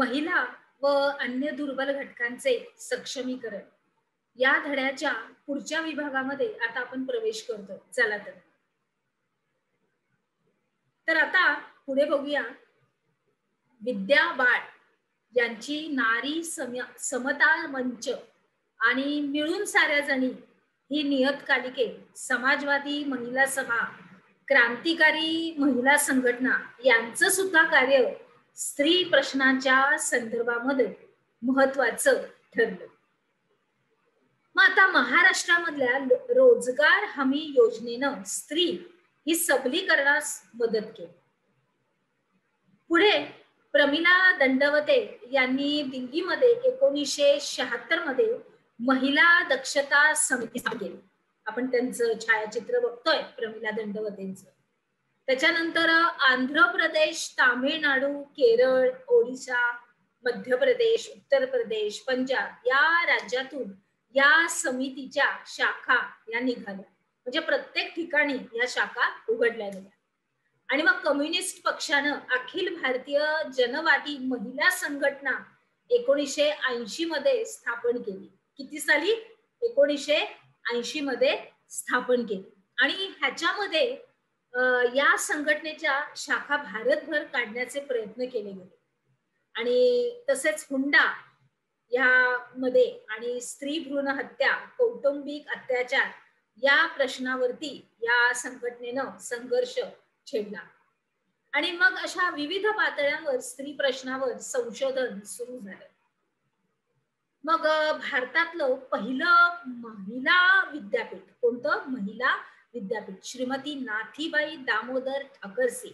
महिला व अन्य दुर्बल घटकांचे सक्षमीकरण या धड्याच्या पुढच्या विभागामध्ये आता आपण प्रवेश करतो. चला तर आता पुढे बघूया विद्या बाळ यांची नारी समता मंच आणि मिळून साऱ्या जणी ही नियतकालिके, समाजवादी महिला सभा, क्रांतिकारी महिला संघटना यांचं सुद्धा कार्य स्त्री प्रश्नांच्या संदर्भामध्ये महत्वाचं ठरलं. मग आता महाराष्ट्रामधल्या रोजगार हमी योजनेनं स्त्री ही सबलीकरणास मदत केली. पुढे प्रमिला दंडवते यांनी दिल्लीमध्ये 1976 मध्ये महिला दक्षता समिती केली. आपण त्यांचं छायाचित्र बघतोय प्रमिला दंडवतेंचं. त्याच्यानंतर आंध्र प्रदेश, तामिळनाडू, केरळ, ओडिशा, मध्य प्रदेश, उत्तर प्रदेश, पंजाब या राज्यातून या समितीच्या शाखा या निघाल्या. म्हणजे प्रत्येक ठिकाणी या शाखा उघडल्या गेल्या. आणि मग कम्युनिस्ट पक्षानं अखिल भारतीय जनवादी महिला संघटना 1980 मध्ये स्थापन केली. किती साली? 1980 मध्ये स्थापन केली. आणि ह्याच्यामध्ये या संघटनेच्या शाखा भारतभर काढण्याचे प्रयत्न केले गेले. आणि तसेच हुंडा यामध्ये आणि स्त्री भ्रूण हत्या, कौटुंबिक अत्याचार या प्रश्नावरती या संघटनेनं संघर्ष छेडला. आणि मग अशा विविध पातळ्यांवर स्त्री प्रश्नावर संशोधन सुरू झालं. मग भारतातलं पहिलं महिला विद्यापीठ कोणतं? महिला विद्यापीठ श्रीमती नाथीबाई दामोदर ठाकरसी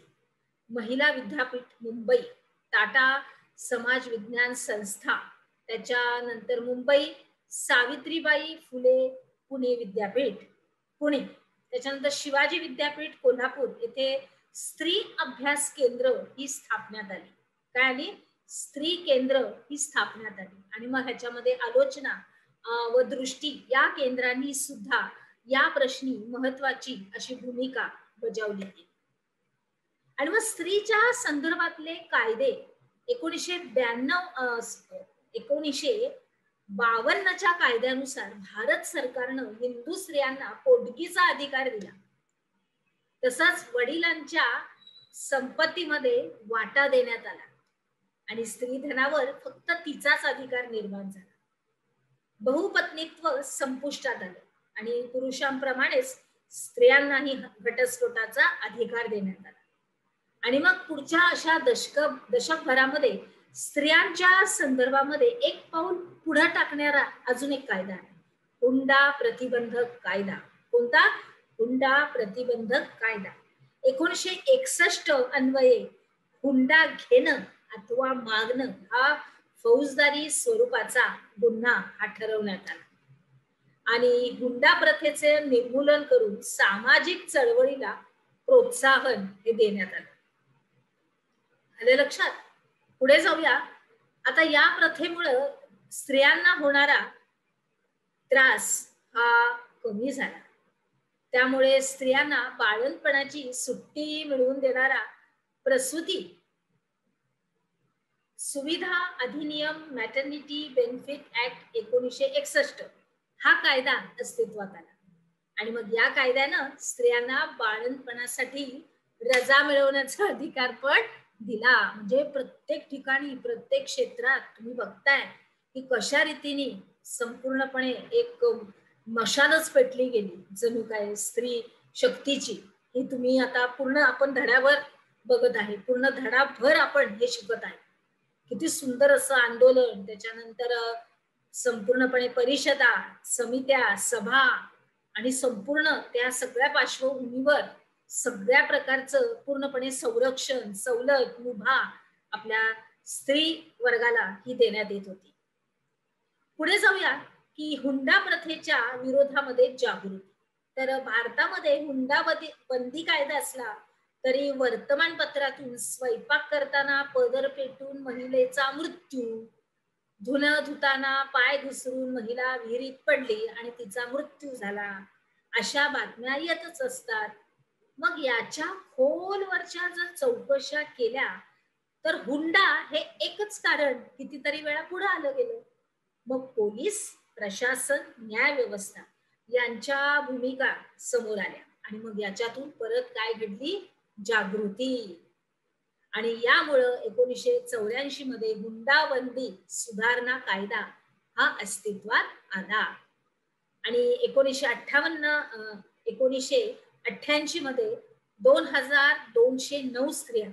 महिला विद्यापीठ मुंबई, टाटा समाज विज्ञान संस्था, त्याच्यानंतर मुंबई सावित्रीबाई फुले पुणे विद्यापीठ पुणे, त्याच्यानंतर शिवाजी विद्यापीठ कोल्हापूर येथे स्त्री अभ्यास केंद्र ही स्थापण्यात आली. काय आली? स्त्री केंद्र ही स्थापण्यात आली. आणि मग ह्याच्यामध्ये आलोचना व दृष्टी या केंद्रांनी सुद्धा या प्रश्नी महत्वाची अशी भूमिका बजावली गेली. आणि मग स्त्रीच्या संदर्भातले कायदे 1952च्या कायद्यानुसार भारत सरकारनं हिंदू स्त्रियांना पोटगीचा अधिकार दिला. तसंच वडिलांच्या संपत्तीमध्ये वाटा देण्यात आला आणि स्त्रीधनावर फक्त तिचाच अधिकार निर्माण झाला. बहुपत्नीत्व संपुष्टात आलं आणि पुरुषांप्रमाणेच स्त्रियांनाही घटस्फोटाचा अधिकार देण्यात आला. आणि मग पुढच्या अशा दशकभरामध्ये स्त्रियांच्या संदर्भामध्ये एक पाऊल पुढे टाकणारा अजून एक कायदा आहे, हुंडा प्रतिबंधक कायदा. कोणता? हुंडा प्रतिबंधक कायदा. 1961 अन्वये हुंडा घेणं अथवा मागणं हा फौजदारी स्वरूपाचा गुन्हा हा ठरवण्यात आला. आणि हुंडा प्रथेचे निर्मूलन करून सामाजिक चळवळीला प्रोत्साहन हे देण्यात आलं. आले लक्षात? पुढे जाऊया. आता या प्रथेमुळे स्त्रियांना होणारा त्रास हा कमी झाला. त्यामुळे स्त्रियांना बाळंतपणाची सुट्टी मिळवून देणारा प्रसूती सुविधा अधिनियम मॅटर्निटी बेनिफिट ऍक्ट 1961 हा कायदा अस्तित्वात आला. आणि मग या कायद्यानं स्त्रियांना बाळंतपणासाठी रजा मिळवण्याचा अधिकार पण दिला. म्हणजे प्रत्येक ठिकाणी प्रत्येक क्षेत्रात तुम्ही बघताय की कशा रीतीने संपूर्णपणे एक मशालच पेटली गेली जणू काय स्त्री शक्तीची. ही तुम्ही आता पूर्ण आपण धड्यावर बघत आहे, पूर्ण धडाभर आपण हे शिकत आहे. किती सुंदर असं आंदोलन, त्याच्यानंतर संपूर्णपणे परिषदा, समित्या, सभा आणि संपूर्ण त्या सगळ्या पार्श्वभूमीवर सगळ्या प्रकारचं पूर्णपणे संरक्षण, सवलत, मुभा आपल्या स्त्री वर्गाला ही देण्यात येत होती. पुढे जाऊया की हुंडा प्रथेच्या विरोधामध्ये जागृती. तर भारतामध्ये हुंडा बंदी कायदा असला तरी वर्तमानपत्रातून स्वयंपाक करताना पदर पेटून महिलेचा मृत्यू, धुणं धुताना पाय घसरून महिला विहिरीत पडली आणि तिचा मृत्यू झाला, अशा बातम्या येतच असतात. मग याच्या खोलवरच्या जर चौकशा केल्या तर हुंडा हे एकच कारण कितीतरी वेळा पुढे आलं गेलं. मग पोलीस, प्रशासन, न्याय व्यवस्था यांच्या भूमिका समोर आल्या आणि मग याच्यातून परत काय घडली? जागृती. आणि यामुळं 1984 मध्ये हुंडाबंदी सुधारणा कायदा हा अस्तित्वात आला. आणि 1988 मध्ये 2209 स्त्रिया,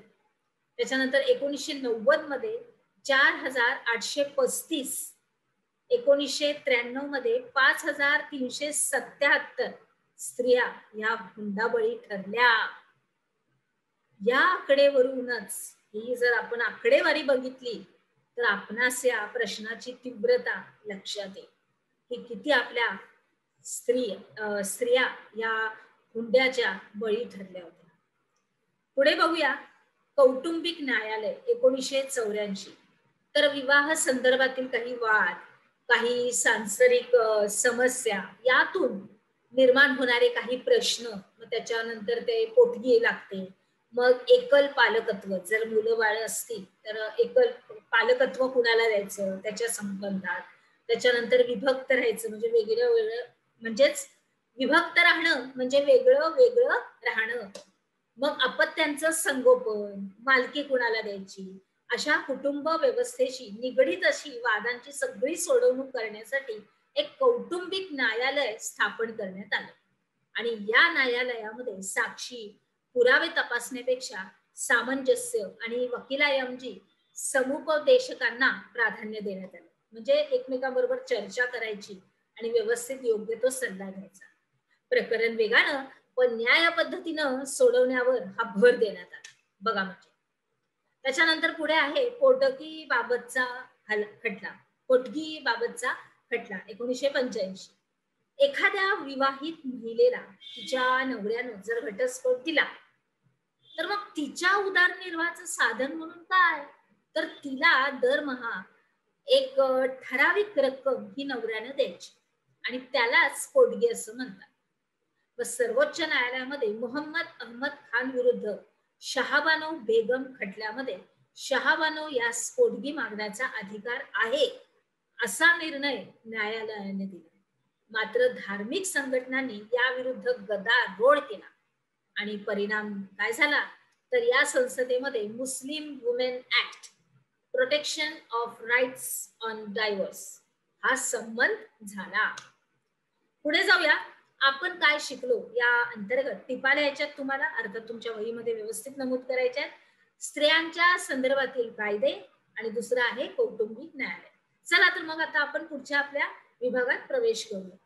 त्याच्यानंतर 1990 मध्ये 4835, 1993 मध्ये 5377 स्त्रिया या हुंडाबळी ठरल्या. या आकडेवरूनच ही जर आपण आकडेवारी बघितली तर आपणास या प्रश्नाची तीव्रता लक्षात येईल की किती आपल्या स्त्रिया या हुंड्याच्या बळी ठरल्या होत्या. पुढे बघूया कौटुंबिक न्यायालय 1984. तर विवाह संदर्भातील काही वाद, काही सांसारिक समस्या यातून निर्माण होणारे काही प्रश्न, मग त्याच्यानंतर ते पोटगी लागते, मग एकल पालकत्व, जर मुलं बाळ असतील तर एकल पालकत्व कुणाला द्यायचं त्याच्या संबंधात, त्याच्यानंतर विभक्त राहायचं म्हणजे वेगळं वेगळं, म्हणजेच विभक्त राहणं म्हणजे वेगळं वेगळं राहणं, मग अपत्यांचं संगोपन, मालकी कुणाला द्यायची, अशा कुटुंब व्यवस्थेशी निगडीत अशी वादांची सगळी सोडवणूक करण्यासाठी एक कौटुंबिक न्यायालय स्थापन करण्यात आलं. आणि या न्यायालयामध्ये साक्षी, पुरावे तपासण्यापेक्षा सामंजस्य आणि वकिलाऐवजी समुपदेशकांना प्राधान्य देण्यात आलं. म्हणजे एकमेकांबरोबर चर्चा करायची आणि व्यवस्थित योग्य तो सल्ला घ्यायचा. प्रकरण वेगानं पण न्याय पद्धतीनं सोडवण्यावर हा भर देण्यात आला. बघा म्हणजे त्याच्यानंतर पुढे आहे पोटगी बाबतचा खटला. पोटगी बाबतचा खटला 1985. एखाद्या विवाहित महिलेला तिच्या नवऱ्यानं जर घटस्फोट दिला तर मग तिच्या उदरनिर्वाहाचं साधन म्हणून काय, तर तिला दरमहा एक ठराविक रक्कम ही नवऱ्यानं द्यायची आणि त्यालाच पोटगी असं म्हणतात. व सर्वोच्च न्यायालयामध्ये मोहम्मद अहमद खान विरुद्ध शहाबानो बेगम खटल्यामध्ये शहाबानो यास पोटगी मागण्याचा अधिकार आहे असा निर्णय न्यायालयाने दिला. मात्र धार्मिक संघटनांनी याविरुद्ध गदारोळ केला आणि परिणाम काय झाला, तर या संसदेमध्ये Muslim women act, protection of rights on divorce हा संमत झाला. पुढे जाऊया, आपण काय शिकलो या अंतर्गत टिपा लिहायच्यात तुम्हाला, अर्थात तुमच्या वहीमध्ये व्यवस्थित नमूद करायच्यात. स्त्रियांच्या संदर्भातील कायदे आणि दुसरा आहे कौटुंबिक न्यायालय. चला तर मग आता आपण पुढच्या आपल्या विभागात प्रवेश करूया.